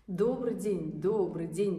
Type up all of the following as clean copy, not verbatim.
Добрый день,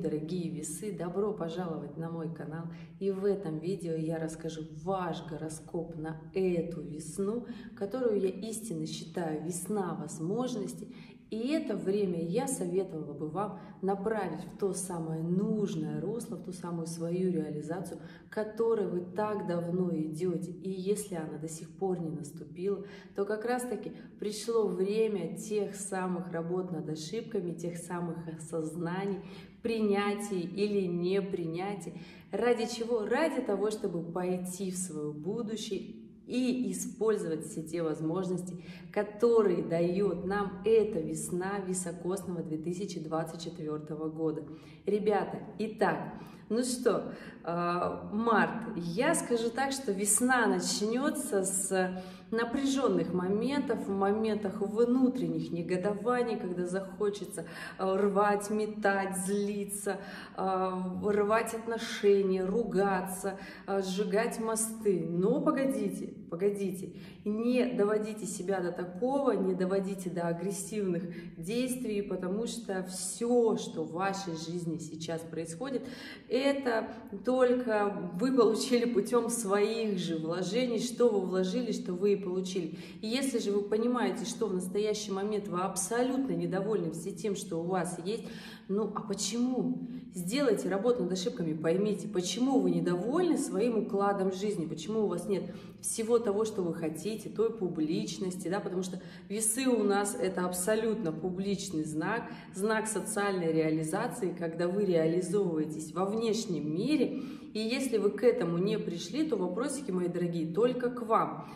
дорогие весы! Добро пожаловать на мой канал. И в этом видео я расскажу ваш гороскоп на эту весну, которую я истинно считаю весна возможностей. И это время я советовала бы вам направить в то самое нужное русло, в ту самую свою реализацию, к которой вы так давно идете. И если она до сих пор не наступила, то как раз таки пришло время тех самых работ над ошибками, тех самых осознаний, принятий или непринятий. Ради чего? Ради того, чтобы пойти в свое будущее и использовать все те возможности, которые дает нам эта весна високосного 2024 года. Ребята, итак, ну что, март. Я скажу так, что весна начнется с напряженных моментов, в моментах внутренних негодований, когда захочется рвать, метать, злиться, рвать отношения, ругаться, сжигать мосты. Но погодите, не доводите себя до такого, не доводите до агрессивных действий, потому что все, что в вашей жизни сейчас происходит, это только вы получили путем своих же вложений, что вы вложили, что вы и получили. И если же вы понимаете, что в настоящий момент вы абсолютно недовольны всем тем, что у вас есть, ну а почему? Сделайте работу над ошибками, поймите, почему вы недовольны своим укладом жизни, почему у вас нет всего того, что вы хотите, той публичности, да, потому что весы у нас это абсолютно публичный знак, знак социальной реализации, когда вы реализовываетесь во внешнем мире, и если вы к этому не пришли, то вопросики, мои дорогие, только к вам.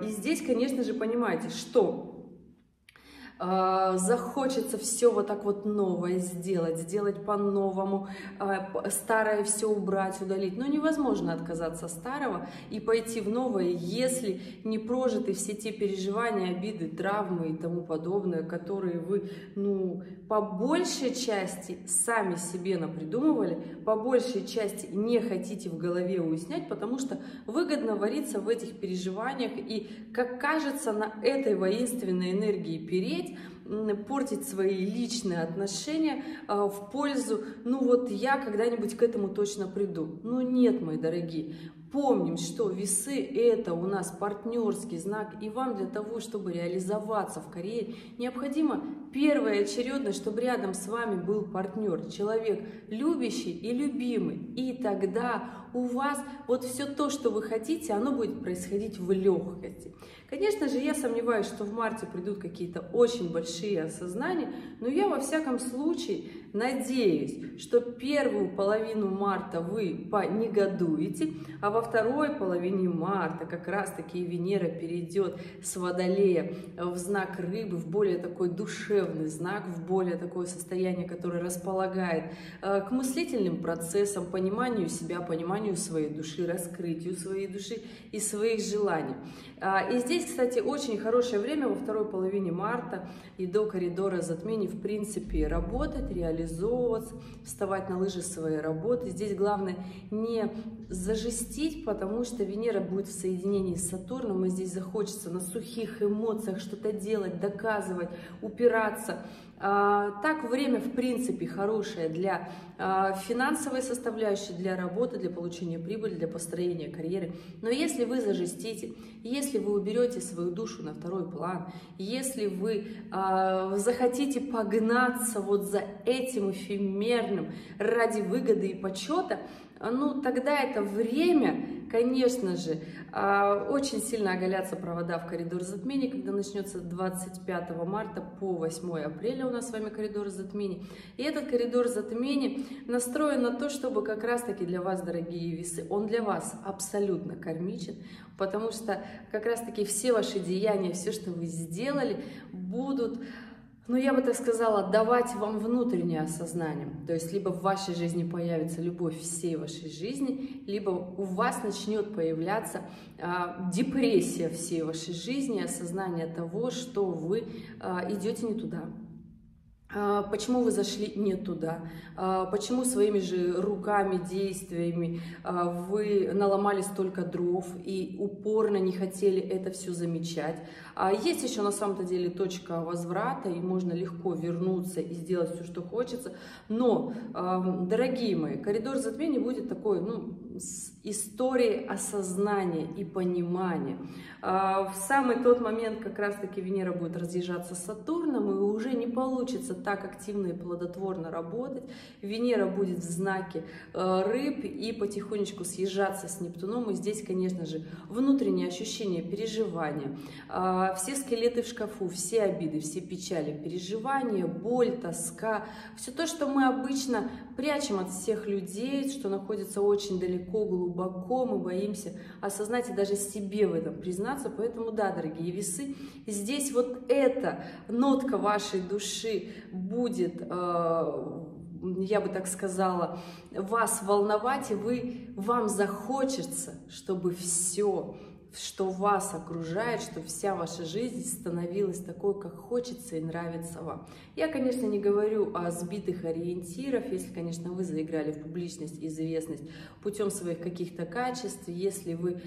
И здесь, конечно же, понимаете, что захочется все вот так вот новое сделать по-новому, старое все убрать, удалить. Но невозможно отказаться от старого и пойти в новое, если не прожиты все те переживания, обиды, травмы и тому подобное, которые вы, ну, по большей части сами себе напридумывали, по большей части не хотите в голове уяснять, потому что выгодно вариться в этих переживаниях и, как кажется, на этой воинственной энергии переть, портить свои личные отношения в пользу, ну вот я когда-нибудь к этому точно приду. Но нет, мои дорогие, помним, что весы это у нас партнерский знак, и вам для того, чтобы реализоваться в карьере, необходимо первоочередно, чтобы рядом с вами был партнер, человек любящий и любимый, и тогда у вас вот все то, что вы хотите, оно будет происходить в легкости. Конечно же, я сомневаюсь, что в марте придут какие-то очень большие осознания, но я во всяком случае надеюсь, что первую половину марта вы понегодуете, а во второй половине марта как раз-таки Венера перейдет с Водолея в знак Рыбы, в более такой душевный знак, в более такое состояние, которое располагает к мыслительным процессам, пониманию себя, пониманию своей души, раскрытию своей души и своих желаний. И здесь, кстати, очень хорошее время во второй половине марта и до коридора затмений, в принципе, работать, реализовываться, вставать на лыжи своей работы. Здесь главное не зажестить, потому что Венера будет в соединении с Сатурном, и здесь захочется на сухих эмоциях что-то делать, доказывать, упираться. Так, время, в принципе, хорошее для финансовой составляющей, для работы, для получения прибыли, для построения карьеры. Но если вы зажестите, если вы уберете свою душу на второй план, если вы захотите погнаться вот за этим эфемерным ради выгоды и почета, ну, тогда это время, конечно же, очень сильно оголятся провода в коридор затмений, когда начнется 25 марта по 8 апреля у нас с вами коридор затмений. И этот коридор затмений настроен на то, чтобы как раз-таки для вас, дорогие весы, он для вас абсолютно кармичен, потому что как раз-таки все ваши деяния, все, что вы сделали, будут... Ну, я бы так сказала, давать вам внутреннее осознание. То есть, либо в вашей жизни появится любовь всей вашей жизни, либо у вас начнет появляться депрессия всей вашей жизни, осознание того, что вы идете не туда. Почему вы зашли не туда? Почему своими же руками, действиями вы наломали столько дров и упорно не хотели это все замечать? Есть еще на самом-то деле точка возврата, и можно легко вернуться и сделать все, что хочется. Но, дорогие мои, коридор затмений будет такой, с историей осознания и понимания. В самый тот момент как раз-таки Венера будет разъезжаться с Сатурном, и уже не получится так активно и плодотворно работать. Венера будет в знаке Рыб и потихонечку съезжаться с Нептуном. И здесь, конечно же, внутренние ощущения, переживания, все скелеты в шкафу, все обиды, все печали, переживания, боль, тоска, все то, что мы обычно прячем от всех людей, что находится очень далеко, глубоко, мы боимся осознать и даже себе в этом признаться. Поэтому да, дорогие весы, здесь вот эта нотка вашей души будет, я бы так сказала, вас волновать, и вам захочется, чтобы все, что вас окружает, что вся ваша жизнь становилась такой, как хочется и нравится вам. Я, конечно, не говорю о сбитых ориентирах, если, конечно, вы заиграли в публичность и известность путем своих каких-то качеств, если вы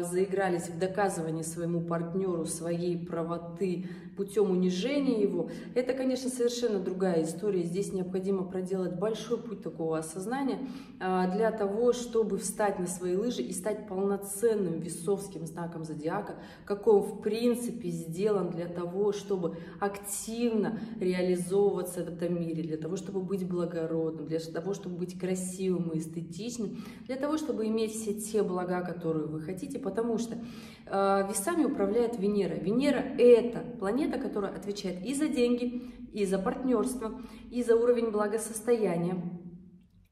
заигрались в доказывание своему партнеру своей правоты путем унижения его, это, конечно, совершенно другая история. Здесь необходимо проделать большой путь такого осознания для того, чтобы встать на свои лыжи и стать полноценным весовским знаком зодиака, какой он в принципе сделан для того, чтобы активно реализовываться в этом мире, для того, чтобы быть благородным, для того, чтобы быть красивым и эстетичным, для того, чтобы иметь все те блага, которые вы хотите, потому что весами управляет Венера. Венера — это планета, которая отвечает и за деньги, и за партнерство, и за уровень благосостояния.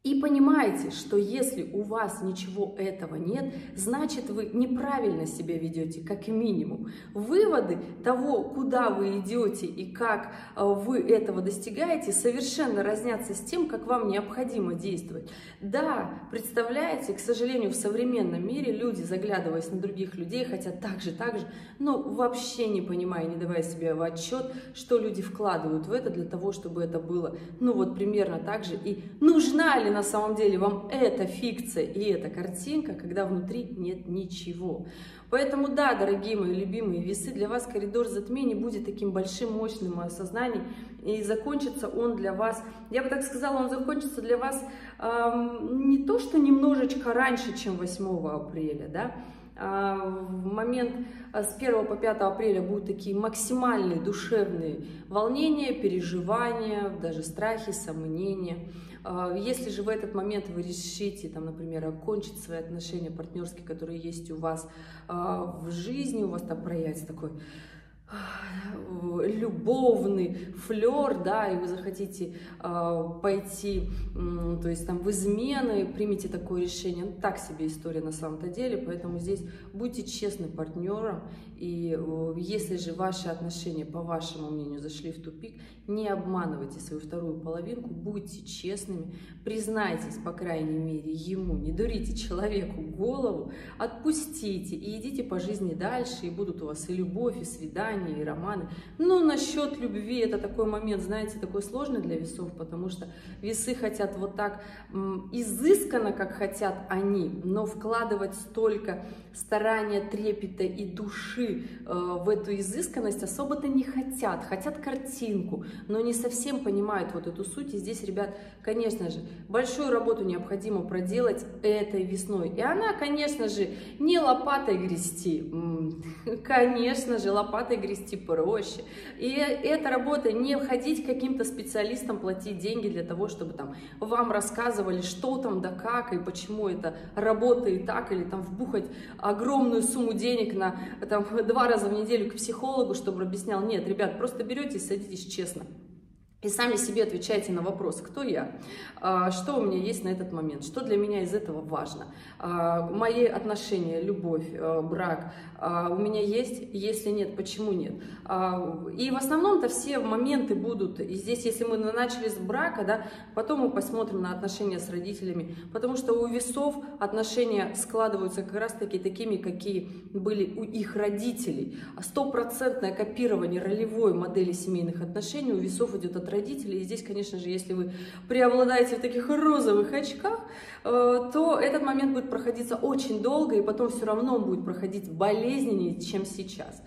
И понимаете, что если у вас ничего этого нет, значит, вы неправильно себя ведете, как минимум. Выводы того, куда вы идете и как вы этого достигаете, совершенно разнятся с тем, как вам необходимо действовать. Да, представляете, к сожалению, в современном мире люди, заглядываясь на других людей, хотят так же, но вообще не понимая, не давая себе в отчет, что люди вкладывают в это для того, чтобы это было, примерно так же. И нужна ли на самом деле вам эта фикция и эта картинка, когда внутри нет ничего. Поэтому да, дорогие мои любимые весы, для вас коридор затмений будет таким большим, мощным осознанием, и закончится он для вас, я бы так сказала, он закончится для вас не то, что немножечко раньше, чем 8 апреля, да, в момент с 1 по 5 апреля будут такие максимальные душевные волнения, переживания, даже страхи, сомнения. Если же в этот момент вы решите, например, окончить свои отношения партнерские, которые есть у вас в жизни, у вас там проявится такой любовный флер, да, и вы захотите пойти, то есть в измены, примите такое решение, так себе история на самом-то деле, поэтому здесь будьте честны партнером, и если же ваши отношения, по вашему мнению, зашли в тупик, не обманывайте свою вторую половинку, будьте честными, признайтесь, по крайней мере, ему, не дурите человеку голову, отпустите и идите по жизни дальше, и будут у вас и любовь, и свидания, и романы. Но насчет любви, это такой момент, знаете, такой сложный для весов, потому что весы хотят вот так изысканно, как хотят они, но вкладывать столько старания, трепета и души в эту изысканность особо-то не хотят. Хотят картинку, но не совсем понимают вот эту суть. И здесь, ребят, конечно же, большую работу необходимо проделать этой весной. И она, конечно же, не лопатой грести. Конечно же, лопатой грести проще. И эта работа не ходить к каким-то специалистам, платить деньги для того, чтобы вам рассказывали, что там да как, и почему это работает так, или вбухать огромную сумму денег на 2 раза в неделю к психологу, чтобы объяснял. Нет, ребят, просто берете и садитесь честно. И сами себе отвечайте на вопрос, кто я, что у меня есть на этот момент, что для меня из этого важно, мои отношения, любовь, брак у меня есть, если нет, почему нет. И в основном-то все моменты будут, и здесь, если мы начали с брака, да, потом мы посмотрим на отношения с родителями, потому что у весов отношения складываются как раз-таки такими, какие были у их родителей. 100% копирование ролевой модели семейных отношений у весов идет от родителей. родителей. И здесь, конечно же, если вы преобладаете в таких розовых очках, то этот момент будет проходиться очень долго, и потом все равно он будет проходить болезненнее, чем сейчас.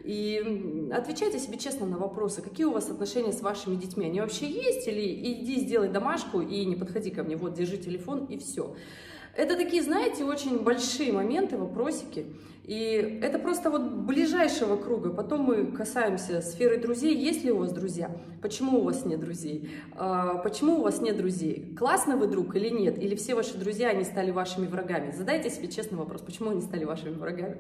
И отвечайте себе честно на вопросы, какие у вас отношения с вашими детьми, они вообще есть, или иди сделай домашку и не подходи ко мне, вот, держи телефон и все. Это такие, знаете, очень большие моменты, вопросики, и это просто вот ближайшего круга. Потом мы касаемся сферы друзей. Есть ли у вас друзья? Почему у вас нет друзей? Почему у вас нет друзей? Классный вы друг или нет? Или все ваши друзья, они стали вашими врагами? Задайте себе честный вопрос, почему они стали вашими врагами?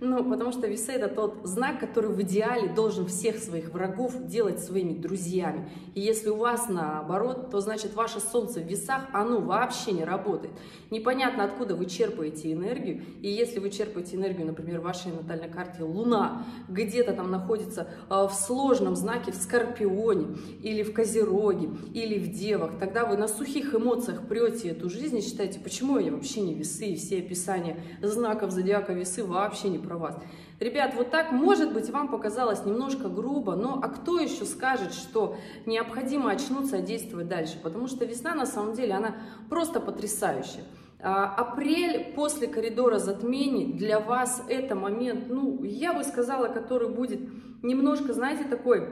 Ну, потому что весы — это тот знак, который в идеале должен всех своих врагов делать своими друзьями. И если у вас наоборот, то значит ваше солнце в весах, оно вообще не работает. Непонятно, откуда вы черпаете энергию. И если вы черпаете энергию, например, в вашей натальной карте Луна где-то там находится в сложном знаке, в Скорпионе, или в Козероге, или в Девах, тогда вы на сухих эмоциях прете эту жизнь и считаете, почему я вообще не весы, и все описания знаков зодиака весы вообще не про вас. Ребят, вот так, может быть, вам показалось немножко грубо, но а кто еще скажет, что необходимо очнуться и действовать дальше? Потому что весна, на самом деле, она просто потрясающая. Апрель после коридора затмений для вас это момент, ну, я бы сказала, который будет немножко, знаете, такой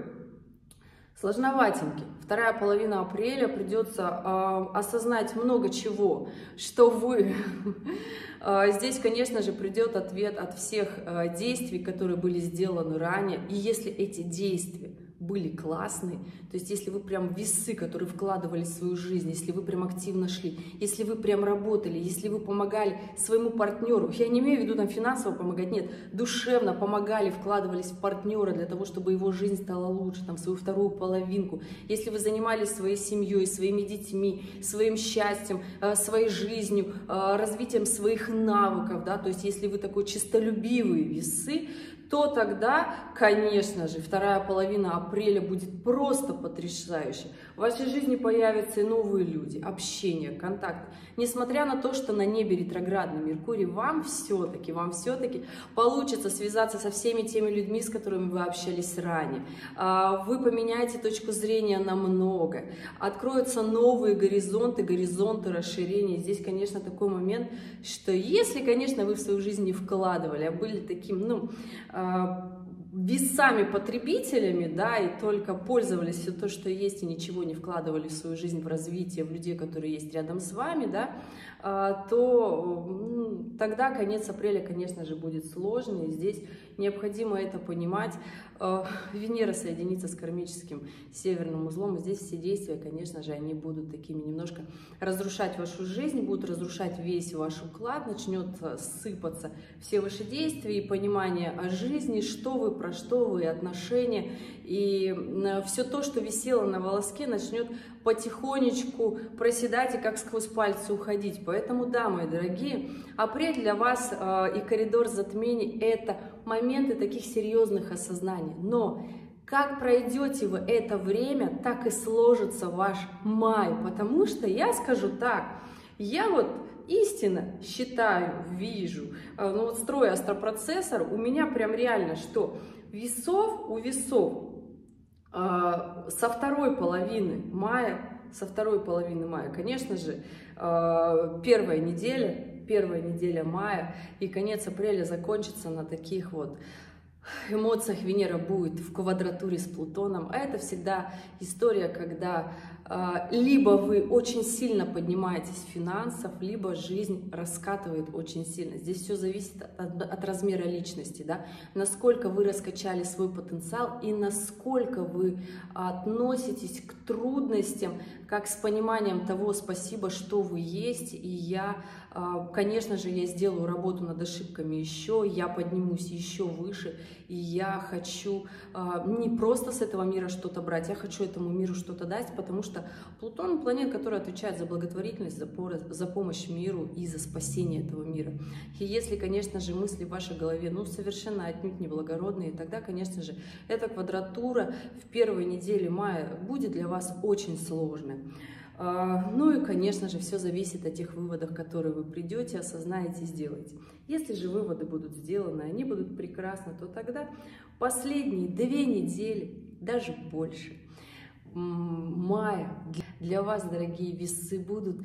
сложноватенький. Вторая половина апреля придется осознать много чего, что вы... Здесь, конечно же, придет ответ от всех действий, которые были сделаны ранее. И если эти действия были классные, то есть если вы прям весы, которые вкладывали в свою жизнь, если вы прям активно шли, если вы прям работали, если вы помогали своему партнеру, я не имею в виду там финансово помогать, нет, душевно помогали, вкладывались в партнера для того, чтобы его жизнь стала лучше, там, свою вторую половинку, если вы занимались своей семьей, своими детьми, своим счастьем, своей жизнью, развитием своих навыков, да, то есть если вы такой честолюбивые весы, то тогда, конечно же, вторая половина апреля будет просто потрясающей. В вашей жизни появятся и новые люди, общение, контакт. Несмотря на то, что на небе ретроградный Меркурий, вам все-таки получится связаться со всеми теми людьми, с которыми вы общались ранее. Вы поменяете точку зрения на многое. Откроются новые горизонты расширения. Здесь, конечно, такой момент, что если, конечно, вы в свою жизнь не вкладывали, а были таким, весами-потребителями, да, и только пользовались все то, что есть, и ничего не вкладывали в свою жизнь, в развитие, в людей, которые есть рядом с вами, да, то тогда конец апреля, конечно же, будет сложный. И здесь необходимо это понимать. Венера соединится с кармическим северным узлом, и здесь все действия, конечно же, они будут такими немножко разрушать вашу жизнь, будут разрушать весь ваш уклад, начнет сыпаться все ваши действия и понимание о жизни, что вы, про что вы, отношения, и все то, что висело на волоске, начнет потихонечку проседать и как сквозь пальцы уходить. Поэтому, да, мои дорогие, апрель для вас и коридор затмений — это моменты таких серьезных осознаний. Но как пройдете вы это время, так и сложится ваш май. Потому что я скажу так, я вот истинно считаю, вижу, строю астропроцессор, у меня прям реально, что у весов со второй половины мая, конечно же, первая неделя мая и конец апреля закончится на таких вот эмоциях. Венера будет в квадратуре с Плутоном, а это всегда история, когда либо вы очень сильно поднимаетесь финансов, либо жизнь раскатывает очень сильно. Здесь все зависит от размера личности, да? Насколько вы раскачали свой потенциал и насколько вы относитесь к трудностям, как с пониманием того, спасибо, что вы есть, и я, конечно же, я сделаю работу над ошибками еще, я поднимусь еще выше, и я хочу не просто с этого мира что-то брать, я хочу этому миру что-то дать, потому что Плутон — планета, которая отвечает за благотворительность, за помощь миру и за спасение этого мира. И если, конечно же, мысли в вашей голове, совершенно отнюдь неблагородные, тогда, конечно же, эта квадратура в первой неделе мая будет для вас очень сложной. Ну и, конечно же, все зависит от тех выводов, которые вы придете, осознаете, сделаете. Если же выводы будут сделаны, они будут прекрасны, то тогда последние 2 недели, даже больше, мая для вас, дорогие весы, будут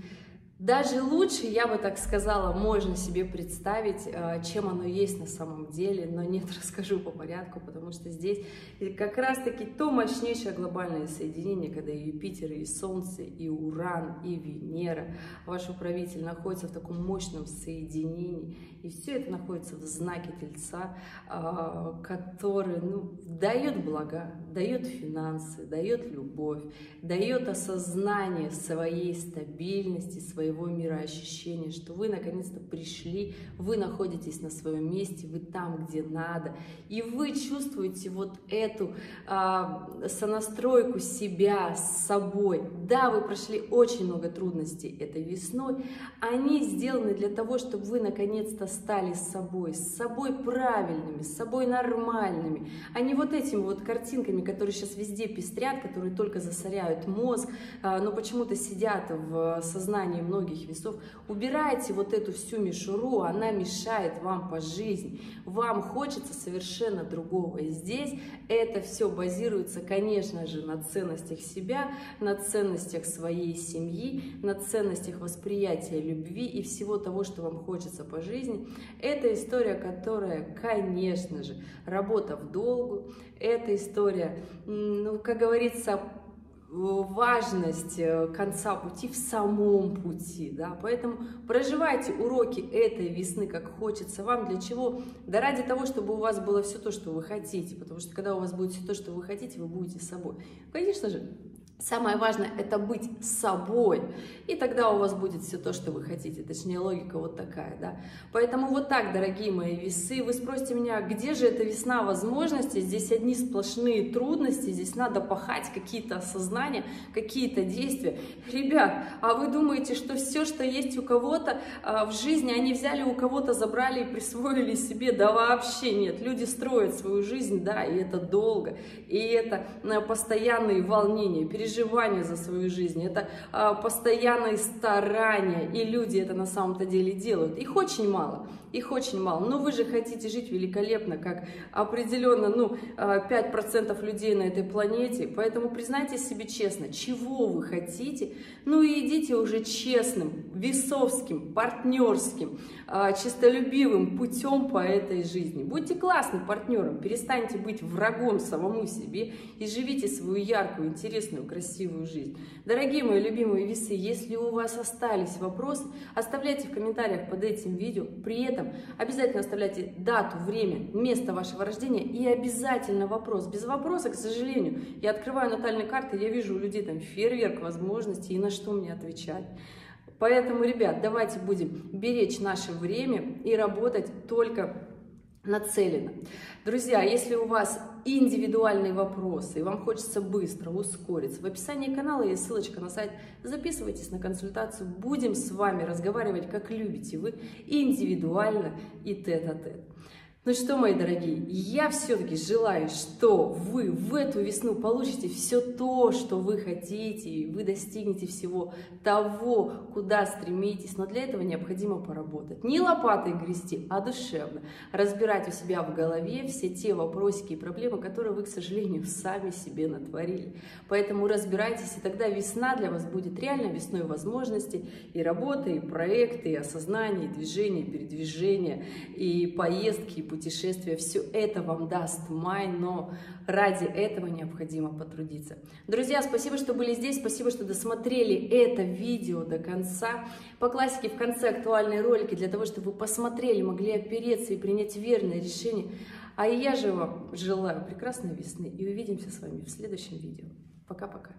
даже лучше, я бы так сказала, можно себе представить, чем оно есть на самом деле, но нет, расскажу по порядку, потому что здесь как раз-таки то мощнейшее глобальное соединение, когда и Юпитер, и Солнце, и Уран, и Венера, ваш управитель, находится в таком мощном соединении, и все это находится в знаке Тельца, который дает блага, дает финансы, дает любовь, дает осознание своей стабильности, своего мироощущения, что вы наконец-то пришли, вы находитесь на своем месте, вы там, где надо, и вы чувствуете вот эту сонастройку себя с собой. Да, вы прошли очень много трудностей этой весной, они сделаны для того, чтобы вы наконец-то стали с собой правильными, с собой нормальными, а не вот этими вот картинками, которые сейчас везде пестрят, которые только засоряют мозг, но почему-то сидят в сознании многих весов. Убирайте вот эту всю мишуру, она мешает вам по жизни. Вам хочется совершенно другого. И здесь это все базируется, конечно же, на ценностях себя, на ценностях своей семьи, на ценностях восприятия любви и всего того, что вам хочется по жизни. Это история, которая, конечно же, работа в долгу. Это история, как говорится, важность конца пути в самом пути, да, поэтому проживайте уроки этой весны как хочется вам. Для чего? Да ради того, чтобы у вас было все то, что вы хотите, потому что когда у вас будет все то, что вы хотите, вы будете собой. Конечно же, самое важное – это быть собой, и тогда у вас будет все то, что вы хотите, точнее логика вот такая, да. Поэтому вот так, дорогие мои весы, вы спросите меня, где же эта весна возможностей, здесь одни сплошные трудности, здесь надо пахать какие-то осознания, какие-то действия. Ребят, а вы думаете, что все, что есть у кого-то в жизни, они взяли у кого-то, забрали и присвоили себе? Да вообще нет, люди строят свою жизнь, да, и это долго, и это постоянные волнения, переживания за свою жизнь, это постоянные старания, и люди это на самом-то деле делают. Их очень мало, но вы же хотите жить великолепно, как определенно, 5% людей на этой планете, поэтому признайте себе честно, чего вы хотите, и идите уже честным, весовским, партнерским, честолюбивым путем по этой жизни. Будьте классным партнером, перестаньте быть врагом самому себе и живите свою яркую, интересную, красивую жизнь. Дорогие мои любимые весы, если у вас остались вопросы, оставляйте в комментариях под этим видео. При этом обязательно оставляйте дату, время, место вашего рождения и обязательно вопрос. Без вопроса, к сожалению, я открываю натальные карты, я вижу у людей там фейерверк возможностей, и на что мне отвечать. Поэтому, ребят, давайте будем беречь наше время и работать только нацеленно. Друзья, если у вас индивидуальные вопросы и вам хочется быстро ускориться, в описании канала есть ссылочка на сайт. Записывайтесь на консультацию, будем с вами разговаривать, как любите вы, индивидуально и тет-а-тет. Ну что, мои дорогие, я все-таки желаю, что вы в эту весну получите все то, что вы хотите, и вы достигнете всего того, куда стремитесь, но для этого необходимо поработать. Не лопатой грести, а душевно. Разбирать у себя в голове все те вопросики и проблемы, которые вы, к сожалению, сами себе натворили. Поэтому разбирайтесь, и тогда весна для вас будет реально весной возможностей, и работы, и проекты, и осознание, и движение, и передвижение, и поездки, и путешествия, все это вам даст май, но ради этого необходимо потрудиться. Друзья, спасибо, что были здесь, спасибо, что досмотрели это видео до конца. По классике в конце актуальные ролики для того, чтобы вы посмотрели, могли опереться и принять верное решение. А я же вам желаю прекрасной весны и увидимся с вами в следующем видео. Пока-пока.